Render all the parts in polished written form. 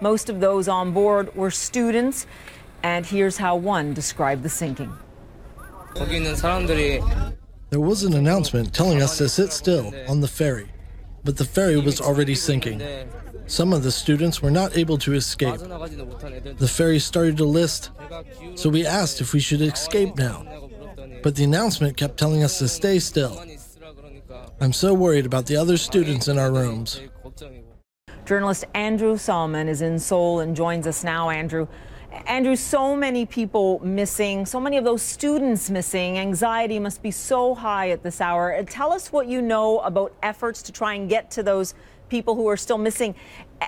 Most of those on board were students, and here's how one described the sinking. There was an announcement telling us to sit still on the ferry, but the ferry was already sinking. Some of the students were not able to escape. The ferry started to list, so we asked if we should escape now, but the announcement kept telling us to stay still. I'm so worried about the other students in our rooms. Journalist Andrew Salmon is in Seoul and joins us now. Andrew, so many people missing, so many of those students missing. Anxiety must be so high at this hour. Tell us what you know about efforts to try and get to those people who are still missing.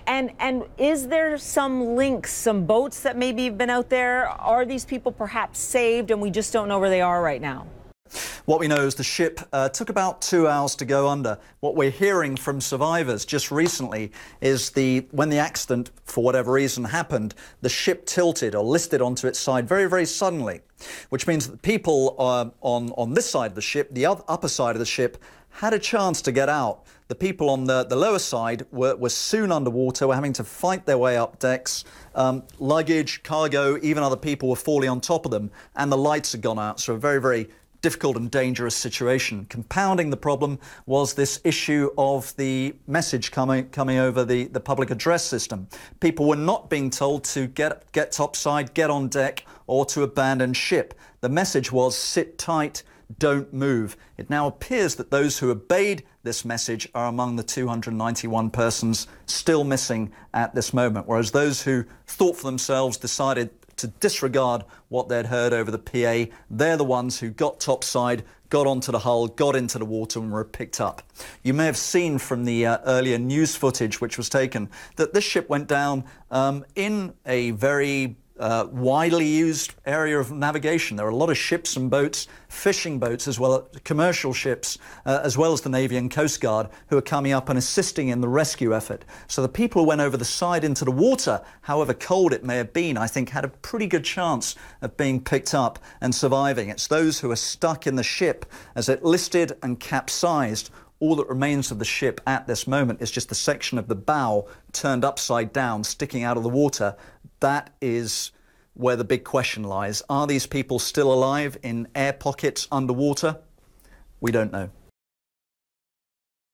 And is there some links, some boats that maybe have been out there? Are these people perhaps saved and we just don't know where they are right now? What we know is the ship took about 2 hours to go under. What we're hearing from survivors just recently is when the accident, for whatever reason, happened, the ship tilted or listed onto its side very, very suddenly, which means that people on this side of the ship, the upper side of the ship, had a chance to get out. The people on the lower side were soon underwater, were having to fight their way up decks. Luggage, cargo, even other people were falling on top of them, and the lights had gone out, so a very, very difficult and dangerous situation. Compounding the problem was this issue of the message coming over the public address system. People were not being told to get topside, get on deck, or to abandon ship. The message was sit tight, don't move. It now appears that those who obeyed this message are among the 291 persons still missing at this moment, whereas those who thought for themselves, decided to disregard what they'd heard over the PA, they're the ones who got topside, got onto the hull, got into the water and were picked up. You may have seen from the earlier news footage which was taken that this ship went down in a very widely used area of navigation. There are a lot of ships and boats, fishing boats as well as commercial ships, as well as the Navy and Coast Guard, who are coming up and assisting in the rescue effort. So the people who went over the side into the water, however cold it may have been, I think had a pretty good chance of being picked up and surviving. It's those who are stuck in the ship as it listed and capsized. All that remains of the ship at this moment is just a section of the bow turned upside down, sticking out of the water. That is where the big question lies. Are these people still alive in air pockets underwater? We don't know.